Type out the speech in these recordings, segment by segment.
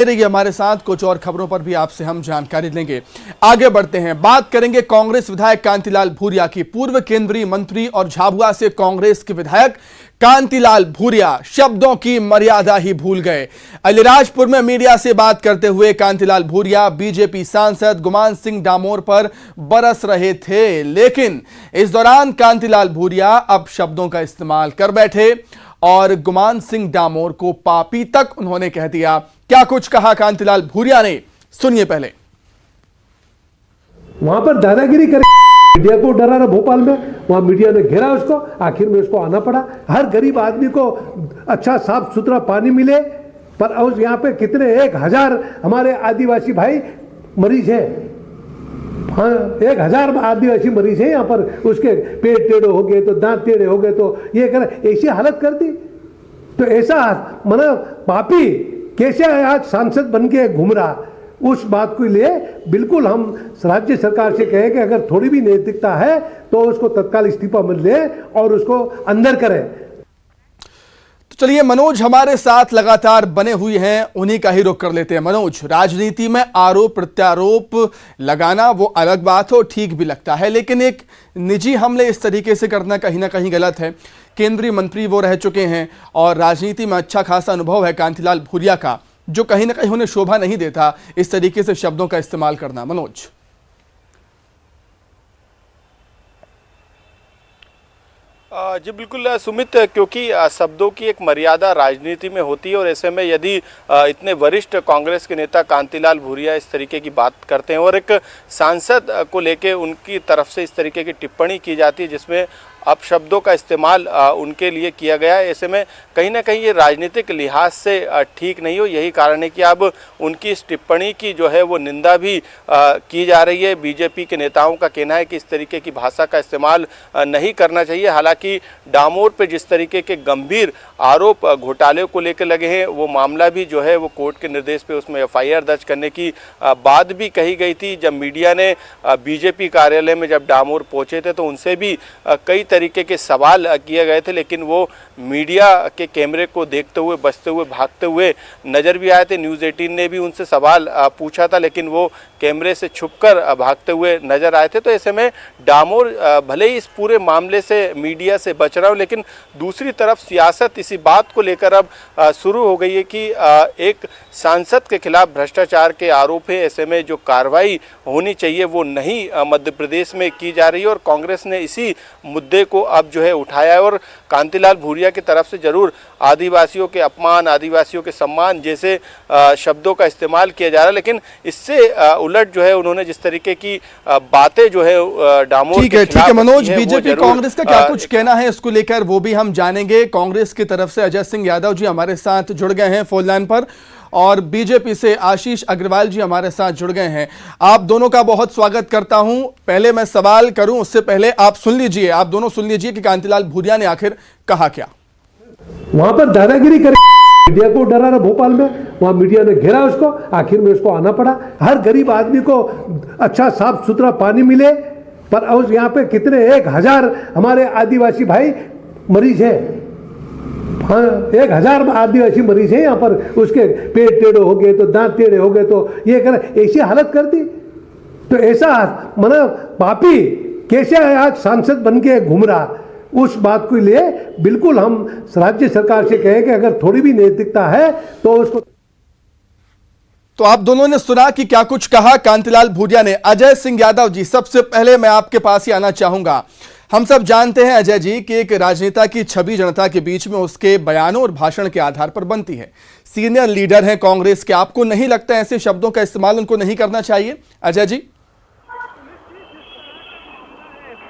रहिए हमारे साथ, कुछ और खबरों पर भी आपसे हम जानकारी लेंगे। आगे बढ़ते हैं, बात करेंगे कांग्रेस विधायक कांतिलाल भूरिया की। पूर्व केंद्रीय मंत्री और झाबुआ से कांग्रेस के विधायक कांतिलाल भूरिया शब्दों की मर्यादा ही भूल गए। अलीराजपुर में मीडिया से बात करते हुए कांतिलाल भूरिया बीजेपी सांसद गुमान सिंह डामोर पर बरस रहे थे, लेकिन इस दौरान कांतिलाल भूरिया अब शब्दों का इस्तेमाल कर बैठे और गुमान सिंह डामोर को पापी तक उन्होंने कह दिया। क्या कुछ कहा कांतिलाल भूरिया ने, सुनिए पहले। वहां पर दादागिरी कर मीडिया को डरा रहा भोपाल में, वहां मीडिया ने घेरा उसको, आखिर में उसको आना पड़ा। हर गरीब आदमी को अच्छा साफ सुथरा पानी मिले, पर उस यहाँ पे कितने 1000 हमारे आदिवासी भाई मरीज हैं। हाँ, 1000 आदिवासी मरीज हैं यहाँ पर। उसके पेट टेढ़े हो गए तो दांत टेढ़े हो गए तो ये कर ऐसी हालत कर दी। तो ऐसा मना पापी कैसे आज सांसद बन के घूम रहा, उस बात को लिए बिल्कुल हम राज्य सरकार से कहें कि अगर थोड़ी भी नैतिकता है तो उसको तत्काल इस्तीफा मिल ले और उसको अंदर करें। तो चलिए, मनोज हमारे साथ लगातार बने हुए हैं, उन्हीं का ही रुख कर लेते हैं। मनोज, राजनीति में आरोप प्रत्यारोप लगाना वो अलग बात हो, ठीक भी लगता है, लेकिन एक निजी हमले इस तरीके से करना कहीं ना कहीं गलत है। केंद्रीय मंत्री वो रह चुके हैं और राजनीति में अच्छा खासा अनुभव है कांतिलाल भूरिया का, जो कहीं ना कहीं उन्हें शोभा नहीं देता इस तरीके से शब्दों का इस्तेमाल करना। मनोज जी बिल्कुल सुमित, क्योंकि शब्दों की एक मर्यादा राजनीति में होती है और ऐसे में यदि इतने वरिष्ठ कांग्रेस के नेता कांतिलाल भूरिया इस तरीके की बात करते हैं और एक सांसद को लेके उनकी तरफ से इस तरीके की टिप्पणी की जाती है जिसमें अपशब्दों का इस्तेमाल उनके लिए किया गया है, ऐसे में कहीं ना कहीं ये राजनीतिक लिहाज से ठीक नहीं हो। यही कारण है कि अब उनकी इस टिप्पणी की जो है वो निंदा भी की जा रही है। बीजेपी के नेताओं का कहना है कि इस तरीके की भाषा का इस्तेमाल नहीं करना चाहिए। हालांकि डामोर पे जिस तरीके के गंभीर आरोप घोटाले को लेकर लगे हैं, वो मामला भी जो है वो कोर्ट के निर्देश पे उसमें FIR दर्ज करने की बात भी कही गई थी। जब मीडिया ने बीजेपी कार्यालय में जब डामोर पहुंचे थे तो उनसे भी कई तरीके के सवाल किए गए थे, लेकिन वो मीडिया के कैमरे को देखते हुए बचते हुए भागते हुए नजर भी आए थे। न्यूज़ 18 ने भी उनसे सवाल पूछा था, लेकिन वो कैमरे से छुपकर भागते हुए नजर आए थे। तो ऐसे में डामोर भले ही इस पूरे मामले से मीडिया से बच रहा हो, लेकिन दूसरी तरफ सियासत इसी बात को लेकर अब शुरू हो गई है कि एक सांसद के खिलाफ भ्रष्टाचार के आरोप है, ऐसे में जो कार्रवाई होनी चाहिए वो नहीं मध्य प्रदेश में की जा रही है और कांग्रेस ने इसी मुद्दे को अब जो है उठाया है और कांतिलाल भूरिया की तरफ से जरूर आदिवासियों के अपमान, आदिवासियों के सम्मान जैसे शब्दों का इस्तेमाल किया जा रहा है, लेकिन इससे उलट जो है उन्होंने जिस तरीके की बातें जो है डामोर ठीक है मनोज, बीजेपी कांग्रेस का क्या कुछ कहना है इसको लेकर वो भी हम जानेंगे। कांग्रेस की तरफ से अजय सिंह यादव जी हमारे साथ जुड़ गए हैं फोन लाइन पर और बीजेपी से आशीष अग्रवाल जी हमारे साथ जुड़ गए हैं। आप दोनों का बहुत स्वागत करता हूं। पहले मैं सवाल करूं उससे पहले आप सुन लीजिए, आप दोनों सुन लीजिए कि कांतिलाल भूरिया ने आखिर कहा क्या। वहां पर दादागिरी कर मीडिया को डरा रहा भोपाल में, वहां मीडिया ने घेरा उसको, आखिर में उसको आना पड़ा। हर गरीब आदमी को अच्छा साफ सुथरा पानी मिले, पर उस यहाँ पे कितने 1000 हमारे आदिवासी भाई मरीज हैं। हाँ, 1000 आदिवासी मरीज हैं यहाँ पर। उसके पेट टेढ़े हो गए तो दांत टेढ़े हो गए तो ये कर ऐसी हालत कर दी। तो ऐसा मना पापी कैसे आज सांसद बन के घूम रहा, उस बात को लिए बिल्कुल हम राज्य सरकार से कहें कि अगर थोड़ी भी नैतिकता है तो उसको। तो आप दोनों ने सुना कि क्या कुछ कहा कांतिलाल भूरिया ने। अजय सिंह यादव जी, सबसे पहले मैं आपके पास ही आना चाहूंगा। हम सब जानते हैं अजय जी कि एक राजनेता की छवि जनता के बीच में उसके बयानों और भाषण के आधार पर बनती है। सीनियर लीडर हैं कांग्रेस के, आपको नहीं लगता ऐसे शब्दों का इस्तेमाल उनको नहीं करना चाहिए? अजय जी,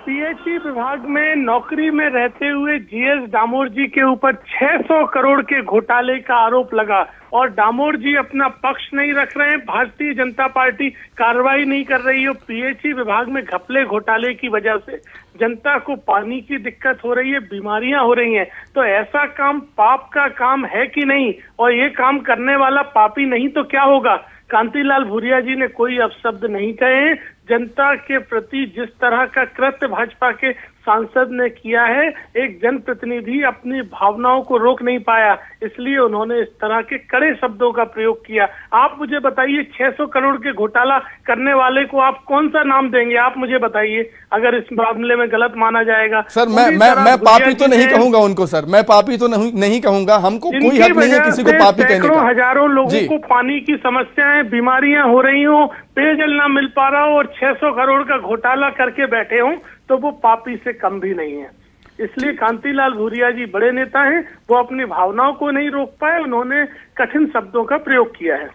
PHE विभाग में नौकरी में रहते हुए GS डामोर जी के ऊपर 600 करोड़ के घोटाले का आरोप लगा और डामोर जी अपना पक्ष नहीं रख रहे हैं। भारतीय जनता पार्टी कार्रवाई नहीं कर रही है। PHE विभाग में घपले घोटाले की वजह से जनता को पानी की दिक्कत हो रही है, बीमारियां हो रही हैं। तो ऐसा काम पाप का काम है कि नहीं, और ये काम करने वाला पापी नहीं तो क्या होगा? कांतिलाल भूरिया जी ने कोई अपशब्द नहीं कहे हैं। जनता के प्रति जिस तरह का कृत्य भाजपा के सांसद ने किया है। एक जनप्रतिनिधि अपनी भावनाओं को रोक नहीं पाया, इसलिए उन्होंने इस तरह के कड़े शब्दों का प्रयोग किया। आप मुझे बताइए, 600 करोड़ के घोटाला करने वाले को आप कौन सा नाम देंगे? आप मुझे बताइए, अगर इस मामले में गलत माना जाएगा। सर मैं पापी तो नहीं कहूंगा उनको, सर मैं पापी तो नहीं कहूंगा, हमको कोई हक नहीं है किसी को पापी कहने का। हजारों लोगों को पानी की समस्याएं, बीमारियां हो रही हो, पेयजल ना मिल पा रहा हो और 600 करोड़ का घोटाला करके बैठे हो, तो वो पापी से कम भी नहीं है। इसलिए कांतिलाल भूरिया जी बड़े नेता हैं, वो अपनी भावनाओं को नहीं रोक पाए, उन्होंने कठिन शब्दों का प्रयोग किया है।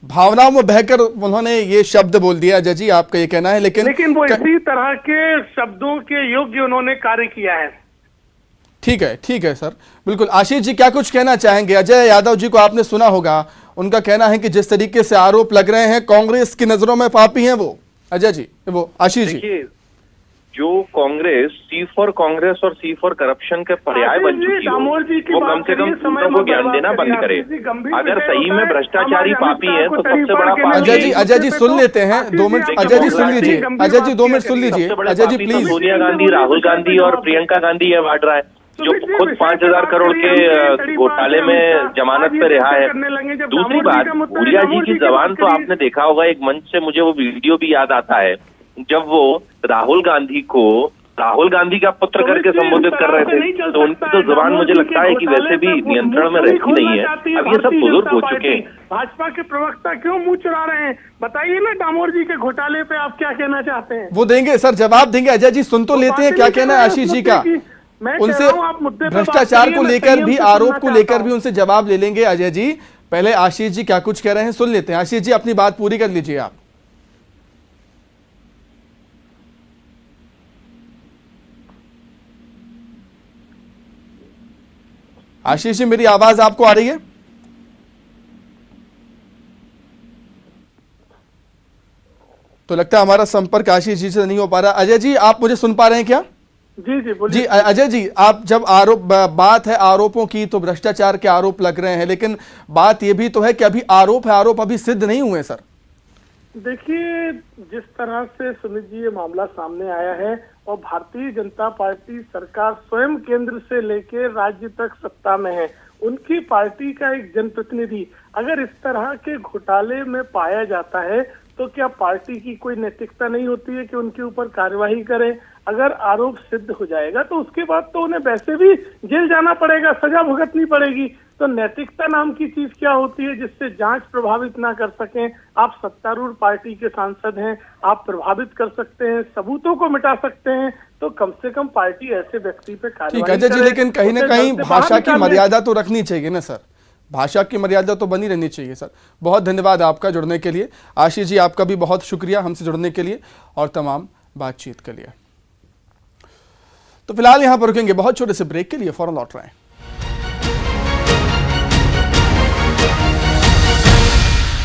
भावनाओं में बहकर उन्होंने ये शब्द बोल दिया अजय जी, आपका ये कहना है। लेकिन वो इसी तरह के शब्दों के योग्य उन्होंने कार्य किया है। ठीक है सर, बिल्कुल। आशीष जी क्या कुछ कहना चाहेंगे? अजय यादव जी को आपने सुना होगा, उनका कहना है कि जिस तरीके से आरोप लग रहे हैं कांग्रेस की नजरों में पापी हैं वो। अजय जी, वो आशीष जी, जो कांग्रेस सी फॉर कांग्रेस और सी फॉर करप्शन के पर्याय बन चुकी है, वो कम से कम दूसरों को ज्ञान देना बंद करे। अगर सही में भ्रष्टाचारी पापी है तो सबसे बड़ा पापी अजय जी सुन लेते हैं 2 मिनट। अजय जी सुन लीजिए, अजय जी 2 मिनट सुन लीजिए। अजय जी प्लीज। सोनिया गांधी, राहुल गांधी और प्रियंका गांधी ये बांट रहा है, जो खुद 5000 करोड़ के घोटाले में जमानत पे रिहा है। दूसरी बात, भूरिया जी की जबान तो आपने देखा होगा, एक मंच से मुझे वो वीडियो भी याद आता है जब वो राहुल गांधी को राहुल गांधी का पुत्र करके संबोधित कर रहे थे, तो उनकी तो जुबान मुझे लगता है कि वैसे भी नियंत्रण में रहती नहीं है। अब ये सब बुजुर्ग हो चुके हैं। भाजपा के प्रवक्ता क्यों मुंह चुरा रहे हैं? बताइए ना, डामोर जी के घोटाले पे आप क्या कहना चाहते हैं? वो देंगे सर, जवाब देंगे। अजय जी सुन तो लेते हैं क्या कहना है आशीष जी का। उनसे भ्रष्टाचार को लेकर भी, आरोप को लेकर भी उनसे जवाब ले लेंगे अजय जी। पहले आशीष जी क्या कुछ कह रहे हैं सुन लेते हैं। आशीष जी अपनी बात पूरी कर लीजिए आप। आशीष जी मेरी आवाज आपको आ रही है? तो लगता है हमारा संपर्क आशीष जी से नहीं हो पा रहा। अजय जी आप मुझे सुन पा रहे हैं क्या? जी बोलिए। जी अजय जी, आप जब बात है आरोपों की तो भ्रष्टाचार के आरोप लग रहे हैं, लेकिन बात यह भी तो है कि अभी आरोप अभी सिद्ध नहीं हुए सर। देखिए, जिस तरह से सुमित जी ये मामला सामने आया है और भारतीय जनता पार्टी सरकार स्वयं केंद्र से लेकर राज्य तक सत्ता में है, उनकी पार्टी का एक जनप्रतिनिधि अगर इस तरह के घोटाले में पाया जाता है तो क्या पार्टी की कोई नैतिकता नहीं होती है कि उनके ऊपर कार्यवाही करे? अगर आरोप सिद्ध हो जाएगा तो उसके बाद तो उन्हें वैसे भी जेल जाना पड़ेगा, सजा भुगतनी पड़ेगी। तो नैतिकता नाम की चीज क्या होती है जिससे जांच प्रभावित ना कर सकें? आप सत्तारूढ़ पार्टी के सांसद हैं, आप प्रभावित कर सकते हैं, सबूतों को मिटा सकते हैं, तो कम से कम पार्टी ऐसे व्यक्ति पे कार्रवाई अजय जी, लेकिन कहीं ना कहीं भाषा की मर्यादा तो रखनी चाहिए ना सर। भाषा की मर्यादा तो बनी रहनी चाहिए सर। बहुत धन्यवाद आपका जुड़ने के लिए। आशीष जी आपका भी बहुत शुक्रिया हमसे जुड़ने के लिए और तमाम बातचीत के लिए। तो फिलहाल यहां पर रुकेंगे बहुत छोटे से ब्रेक के लिए, फौरन लौट रहे हैं।